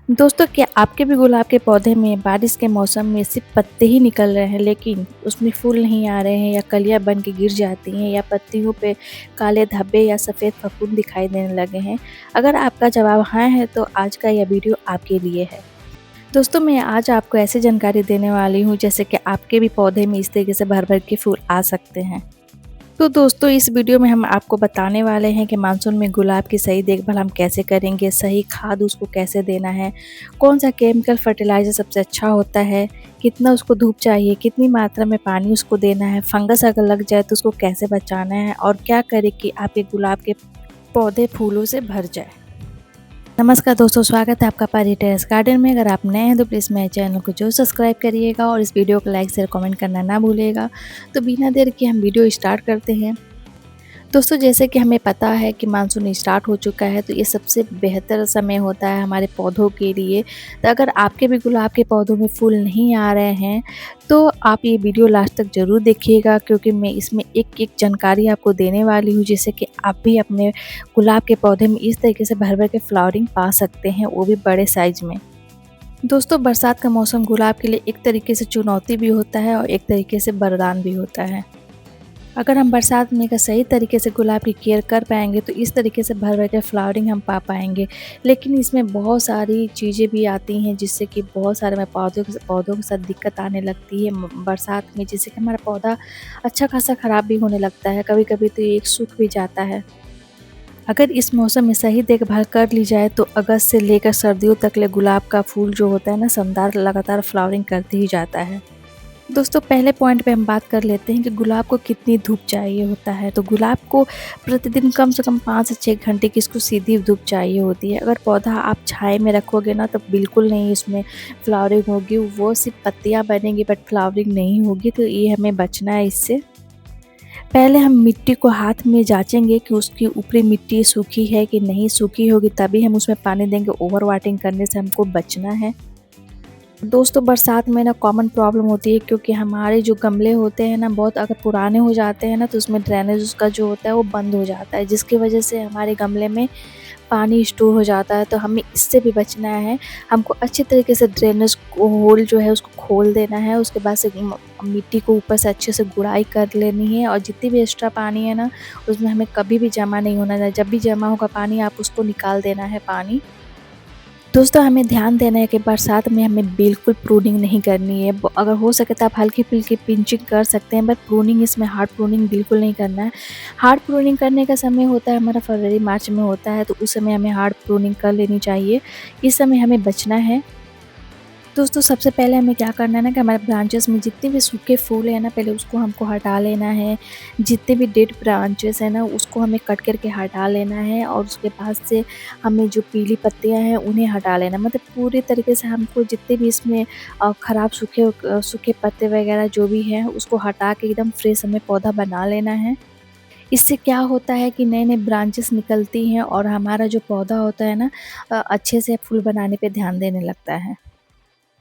दोस्तों, क्या आपके भी गुलाब के पौधे में बारिश के मौसम में सिर्फ पत्ते ही निकल रहे हैं लेकिन उसमें फूल नहीं आ रहे हैं, या कलियां बन के गिर जाती हैं, या पत्तियों पे काले धब्बे या सफ़ेद फफूंद दिखाई देने लगे हैं? अगर आपका जवाब हाँ है तो आज का यह वीडियो आपके लिए है। दोस्तों, मैं आज आपको ऐसी जानकारी देने वाली हूँ जैसे कि आपके भी पौधे में इस तरीके से भर भर के फूल आ सकते हैं। तो दोस्तों, इस वीडियो में हम आपको बताने वाले हैं कि मानसून में गुलाब की सही देखभाल हम कैसे करेंगे, सही खाद उसको कैसे देना है, कौन सा केमिकल फर्टिलाइज़र सबसे अच्छा होता है, कितना उसको धूप चाहिए, कितनी मात्रा में पानी उसको देना है, फंगस अगर लग जाए तो उसको कैसे बचाना है, और क्या करें कि आपके गुलाब के पौधे फूलों से भर जाए। नमस्कार दोस्तों, स्वागत है आपका पारी टेरेस गार्डन में। अगर आप नए हैं तो प्लीज़ मेरे चैनल को जरूर सब्सक्राइब करिएगा और इस वीडियो को लाइक शेयर कमेंट करना ना भूलिएगा। तो बिना देर के हम वीडियो स्टार्ट करते हैं। दोस्तों, जैसे कि हमें पता है कि मानसून स्टार्ट हो चुका है, तो ये सबसे बेहतर समय होता है हमारे पौधों के लिए। तो अगर आपके भी गुलाब के पौधों में फूल नहीं आ रहे हैं तो आप ये वीडियो लास्ट तक ज़रूर देखिएगा, क्योंकि मैं इसमें एक जानकारी आपको देने वाली हूँ जिससे कि आप भी अपने गुलाब के पौधे में इस तरीके से भर भर के फ्लावरिंग पा सकते हैं, वो भी बड़े साइज में। दोस्तों, बरसात का मौसम गुलाब के लिए एक तरीके से चुनौती भी होता है और एक तरीके से वरदान भी होता है। अगर हम बरसात में का सही तरीके से गुलाब की केयर कर पाएंगे तो इस तरीके से भर भर के फ्लावरिंग हम पा पाएंगे। लेकिन इसमें बहुत सारी चीज़ें भी आती हैं जिससे कि बहुत सारे में पौधों के साथ दिक्कत आने लगती है बरसात में, जिससे कि हमारा पौधा अच्छा खासा ख़राब भी होने लगता है, कभी कभी तो ये सूख भी जाता है। अगर इस मौसम में सही देखभाल कर ली जाए तो अगस्त से लेकर सर्दियों तक ले गुलाब का फूल जो होता है ना, शानदार लगातार फ्लावरिंग करते ही जाता है। दोस्तों, पहले पॉइंट पे हम बात कर लेते हैं कि गुलाब को कितनी धूप चाहिए होता है। तो गुलाब को प्रतिदिन कम से कम 5 से 6 घंटे की इसको सीधी धूप चाहिए होती है। अगर पौधा आप छाए में रखोगे ना तो बिल्कुल नहीं इसमें फ्लावरिंग होगी, वो सिर्फ पत्तियां बनेंगी बट फ्लावरिंग नहीं होगी। तो ये हमें बचना है इससे। पहले हम मिट्टी को हाथ में जांचेंगे कि उसकी ऊपरी मिट्टी सूखी है कि नहीं, सूखी होगी तभी हम उसमें पानी देंगे। ओवर वाटरिंग करने से हमको बचना है। दोस्तों, बरसात में ना कॉमन प्रॉब्लम होती है, क्योंकि हमारे जो गमले होते हैं ना बहुत अगर पुराने हो जाते हैं ना तो उसमें ड्रेनेज उसका जो होता है वो बंद हो जाता है, जिसकी वजह से हमारे गमले में पानी स्टोर हो जाता है। तो हमें इससे भी बचना है। हमको अच्छे तरीके से ड्रेनेज को होल जो है उसको खोल देना है। उसके बाद से मिट्टी को ऊपर से अच्छे से गुड़ाई कर लेनी है, और जितनी भी एक्स्ट्रा पानी है ना उसमें हमें कभी भी जमा नहीं होना चाहिए। जब भी जमा होगा पानी आप उसको निकाल देना है पानी। दोस्तों, हमें ध्यान देना है कि बरसात में हमें बिल्कुल प्रूनिंग नहीं करनी है। अगर हो सके तो आप हल्की-फुल्की पिंचिंग कर सकते हैं, बट प्रूनिंग इसमें हार्ड प्रूनिंग बिल्कुल नहीं करना है। हार्ड प्रूनिंग करने का समय होता है हमारा फरवरी-मार्च में होता है, तो उस समय हमें हार्ड प्रूनिंग कर लेनी चाहिए। इस समय हमें बचना है। दोस्तों, सबसे पहले हमें क्या करना है ना कि हमारे ब्रांचेस में जितने भी सूखे फूल हैं ना पहले उसको हमको हटा लेना है। जितने भी डेड ब्रांचेस हैं ना उसको हमें कट करके हटा लेना है, और उसके बाद से हमें जो पीली पत्तियां हैं उन्हें हटा लेना। मतलब पूरी तरीके से हमको जितने भी इसमें ख़राब सूखे पत्ते वगैरह जो भी हैं उसको हटा के एकदम फ्रेश हमें पौधा बना लेना है। इससे क्या होता है कि नए नए ब्रांचेस निकलती हैं और हमारा जो पौधा होता है ना अच्छे से फूल बनाने पे ध्यान देने लगता है।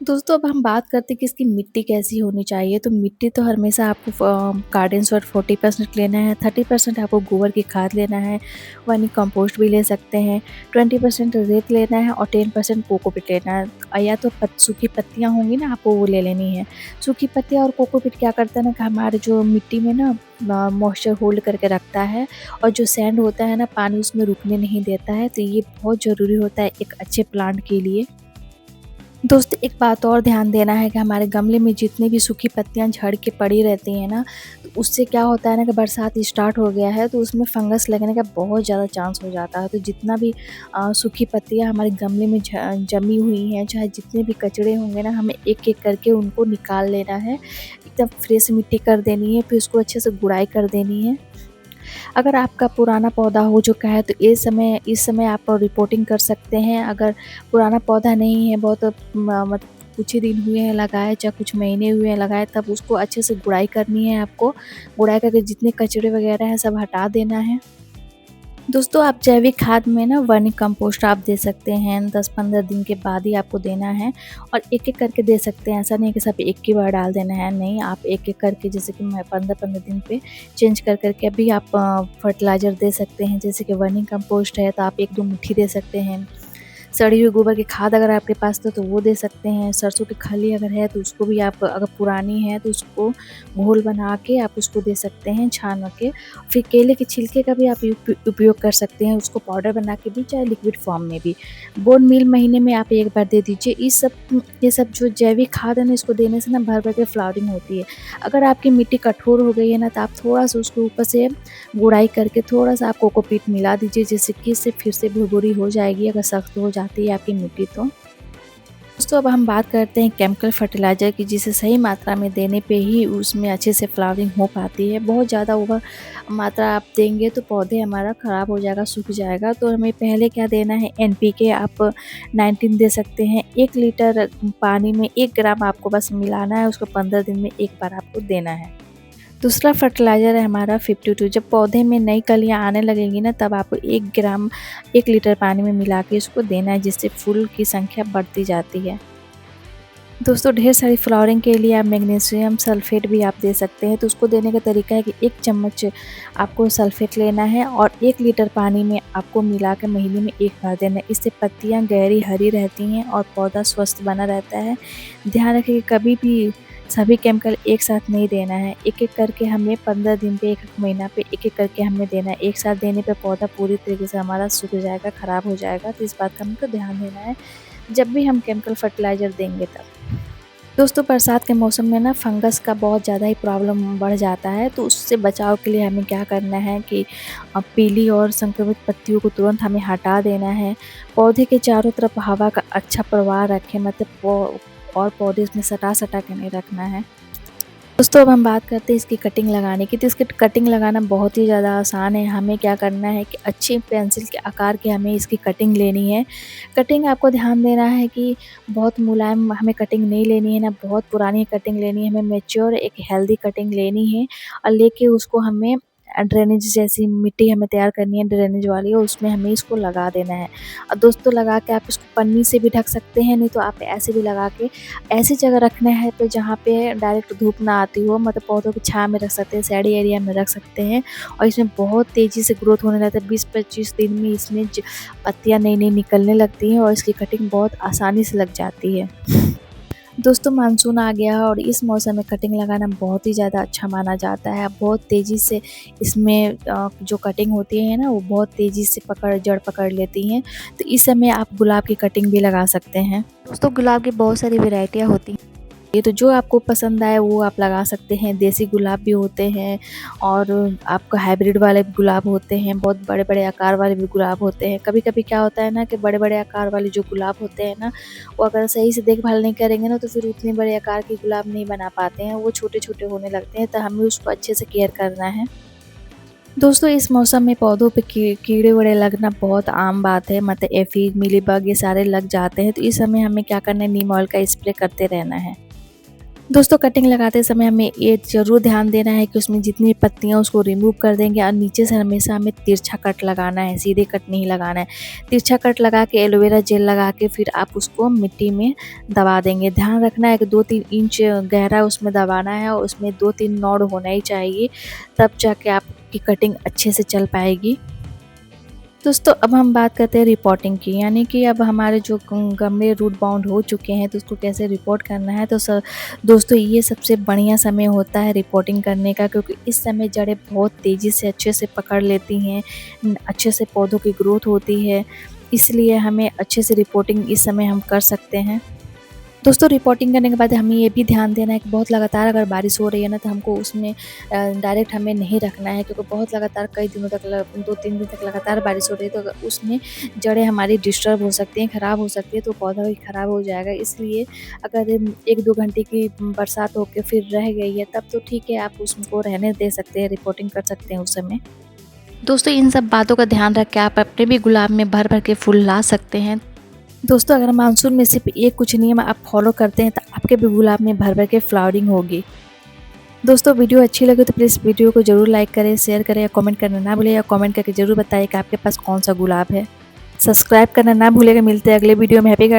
दोस्तों, अब हम बात करते हैं कि इसकी मिट्टी कैसी होनी चाहिए। तो मिट्टी तो हमेशा आपको गार्डन सॉइल 40% लेना है, 30% आपको गोबर की खाद लेना है, वर्मी कंपोस्ट भी ले सकते हैं, 20% रेत लेना है और 10% कोकोपीट लेना है। या तो सूखी पत्तियाँ होंगी ना आपको वो ले लेनी है। सूखी पत्तियाँ और कोकोपीट क्या करता है ना कि हमारे जो मिट्टी में ना मॉइस्चर होल्ड करके रखता है, और जो सैंड होता है ना पानी उसमें रुकने नहीं देता है। तो ये बहुत ज़रूरी होता है एक अच्छे प्लांट के लिए। दोस्त, एक बात और ध्यान देना है कि हमारे गमले में जितनी भी सूखी पत्तियां झड़ के पड़ी रहती हैं ना, तो उससे क्या होता है ना कि बरसात स्टार्ट हो गया है तो उसमें फंगस लगने का बहुत ज़्यादा चांस हो जाता है। तो जितना भी सूखी पत्तियां हमारे गमले में जमी हुई हैं, चाहे जितने भी कचड़े होंगे ना, हमें एक एक करके उनको निकाल लेना है। एकदम फ्रेश मिट्टी कर देनी है, फिर उसको अच्छे से गुड़ाई कर देनी है। अगर आपका पुराना पौधा हो चुका है तो इस समय आप रिपोर्टिंग कर सकते हैं। अगर पुराना पौधा नहीं है, बहुत मतलब कुछ ही दिन हुए हैं लगाए, चाहे कुछ महीने हुए हैं लगाए, तब उसको अच्छे से गुड़ाई करनी है आपको। गुड़ाई करके जितने कचरे वगैरह हैं सब हटा देना है। दोस्तों, आप जैविक खाद में ना वर्मी कंपोस्ट आप दे सकते हैं। 10-15 दिन के बाद ही आपको देना है, और एक-एक करके दे सकते हैं। ऐसा नहीं कि सब एक ही बार डाल देना है, नहीं, आप एक-एक करके, जैसे कि मैं 15-15 दिन पे चेंज कर करके भी आप फर्टिलाइज़र दे सकते हैं। जैसे कि वर्मी कंपोस्ट है तो आप 1-2 मुट्ठी दे सकते हैं। सड़ी हुई गोबर की खाद अगर आपके पास तो वो दे सकते हैं। सरसों की खली अगर है तो उसको भी आप, अगर पुरानी है तो उसको घोल बना के आप उसको दे सकते हैं छान के। फिर केले के छिलके का भी आप उपयोग कर सकते हैं, उसको पाउडर बना के भी, चाहे लिक्विड फॉर्म में भी। बोन मील महीने में आप एक बार दे दीजिए। ये सब जो जैविक खाद है ना, इसको देने से ना भर भर के फ्लावरिंग होती है। अगर आपकी मिट्टी कठोर हो गई है ना, तो आप थोड़ा सा उसके ऊपर से गुड़ाई करके थोड़ा सा आप कोकोपीट मिला दीजिए, जिससे कि इससे फिर से भुरभुरी हो जाएगी अगर सख्त हो जाती है आपकी मिट्टी तो। दोस्तों अब हम बात करते हैं केमिकल फर्टिलाइज़र की, जिसे सही मात्रा में देने पे ही उसमें अच्छे से फ्लावरिंग हो पाती है। बहुत ज़्यादा ओवर मात्रा आप देंगे तो पौधे हमारा ख़राब हो जाएगा, सूख जाएगा। तो हमें पहले क्या देना है, एनपीके आप 19 दे सकते हैं। 1 लीटर पानी में 1 ग्राम आपको बस मिलाना है, उसको 15 दिन में एक बार आपको देना है। दूसरा फर्टिलाइज़र है हमारा 52। जब पौधे में नई कलियाँ आने लगेंगी ना, तब आपको 1 ग्राम 1 लीटर पानी में मिला के इसको देना है, जिससे फूल की संख्या बढ़ती जाती है। दोस्तों ढेर सारी फ्लावरिंग के लिए आप मैग्नीशियम सल्फेट भी आप दे सकते हैं। तो उसको देने का तरीका है कि 1 चम्मच आपको सल्फेट लेना है और 1 लीटर पानी में आपको मिला के महीने में 1 बार देना है। इससे पत्तियां गहरी हरी रहती हैं और पौधा स्वस्थ बना रहता है। ध्यान रखें कि कभी भी सभी केमिकल एक साथ नहीं देना है, एक-एक करके हमें 15 दिन पे, 1-1 महीना पे एक-एक करके हमें देना है। एक साथ देने पे पौधा पूरी तरीके से हमारा सूख जाएगा, ख़राब हो जाएगा। तो इस बात का हमको ध्यान देना है जब भी हम केमिकल फर्टिलाइज़र देंगे तब। दोस्तों बरसात के मौसम में ना फंगस का बहुत ज़्यादा ही प्रॉब्लम बढ़ जाता है, तो उससे बचाव के लिए हमें क्या करना है कि पीली और संक्रमित पत्तियों को तुरंत हमें हटा देना है। पौधे के चारों तरफ हवा का अच्छा प्रवाह रखें, मतलब और पौधे इसमें सटा के नहीं रखना है। दोस्तों अब हम बात करते हैं इसकी कटिंग लगाने की। तो इसकी कटिंग लगाना बहुत ही ज़्यादा आसान है। हमें क्या करना है कि अच्छी पेंसिल के आकार की हमें इसकी कटिंग लेनी है। कटिंग आपको ध्यान देना है कि बहुत मुलायम हमें कटिंग नहीं लेनी है, ना बहुत पुरानी कटिंग लेनी है। हमें मैच्योर एक हेल्दी कटिंग लेनी है और लेके उसको हमें ड्रेनेज जैसी मिट्टी हमें तैयार करनी है, ड्रेनेज वाली, और उसमें हमें इसको लगा देना है। और दोस्तों लगा के आप इसको पन्नी से भी ढक सकते हैं, नहीं तो आप ऐसे भी लगा के ऐसी जगह रखना है तो जहाँ पे डायरेक्ट धूप ना आती हो, मतलब पौधों की छाँव में रख सकते हैं, शैडी एरिया में रख सकते हैं। और इसमें बहुत तेज़ी से ग्रोथ होने लगता है। 20-25 दिन में इसमें पत्तियाँ नई-नई निकलने लगती हैं और इसकी कटिंग बहुत आसानी से लग जाती है। दोस्तों मानसून आ गया है और इस मौसम में कटिंग लगाना बहुत ही ज़्यादा अच्छा माना जाता है। बहुत तेज़ी से इसमें जो कटिंग होती है ना, वो बहुत तेज़ी से जड़ पकड़ लेती हैं। तो इस समय आप गुलाब की कटिंग भी लगा सकते हैं। दोस्तों गुलाब की बहुत सारी वैरायटियाँ होती हैं, ये तो जो आपको पसंद आए वो आप लगा सकते हैं। देसी गुलाब भी होते हैं और आपको हाइब्रिड वाले भी गुलाब होते हैं, बहुत बड़े-बड़े आकार वाले भी गुलाब होते हैं। कभी-कभी क्या होता है ना कि बड़े-बड़े आकार वाले जो गुलाब होते हैं ना, वो अगर सही से देखभाल नहीं करेंगे ना, तो फिर उतने बड़े आकार के गुलाब नहीं बना पाते हैं, वो छोटे-छोटे होने लगते हैं। तो हमें उसको अच्छे से केयर करना है। दोस्तों इस मौसम में पौधों पे कीड़े-वड़े लगना बहुत आम बात है, मतलब एफिड, मीलीबग ये सारे लग जाते हैं। तो इस समय हमें क्या करना है, नीम ऑयल का स्प्रे करते रहना है। दोस्तों कटिंग लगाते समय हमें ये ज़रूर ध्यान देना है कि उसमें जितनी पत्तियाँ उसको रिमूव कर देंगे और नीचे से हमेशा हमें तिरछा कट लगाना है, सीधे कट नहीं लगाना है। तिरछा कट लगा के एलोवेरा जेल लगा के फिर आप उसको मिट्टी में दबा देंगे। ध्यान रखना है कि 2-3 इंच गहरा उसमें दबाना है और उसमें 2-3 नोड होना ही चाहिए, तब जाके आपकी कटिंग अच्छे से चल पाएगी। दोस्तों अब हम बात करते हैं रिपोर्टिंग की, यानी कि अब हमारे जो गमले रूट बाउंड हो चुके हैं तो उसको कैसे रिपोर्ट करना है। तो दोस्तों ये सबसे बढ़िया समय होता है रिपोर्टिंग करने का, क्योंकि इस समय जड़ें बहुत तेज़ी से अच्छे से पकड़ लेती हैं, अच्छे से पौधों की ग्रोथ होती है, इसलिए हमें अच्छे से रिपोर्टिंग इस समय हम कर सकते हैं। दोस्तों रिपोर्टिंग करने के बाद हमें ये भी ध्यान देना है कि बहुत लगातार अगर बारिश हो रही है ना, तो हमको उसमें डायरेक्ट हमें नहीं रखना है, क्योंकि बहुत लगातार कई दिनों तक 2-3 दिन तक लगातार बारिश हो रही है, तो उसमें जड़ें हमारी डिस्टर्ब हो सकती हैं, ख़राब हो सकती है, तो पौधा भी ख़राब हो जाएगा। इसलिए अगर 1-2 घंटे की बरसात होकर फिर रह गई है, तब तो ठीक है, आप उसको रहने दे सकते हैं, रिपोर्टिंग कर सकते हैं उस समय। दोस्तों इन सब बातों का ध्यान रख के आप अपने भी गुलाब में भर-भर के फूल ला सकते हैं। दोस्तों अगर मानसून में सिर्फ ये कुछ नियम आप फॉलो करते हैं, तो आपके भी गुलाब में भर-भर के फ्लावरिंग होगी। दोस्तों वीडियो अच्छी लगे तो प्लीज़ वीडियो को ज़रूर लाइक करें, शेयर करें या कमेंट करना ना भूलें, या कमेंट करके ज़रूर बताइए कि आपके पास कौन सा गुलाब है। सब्सक्राइब करना ना भूलिएगा। मिलते हैं अगले वीडियो में। Happy garden.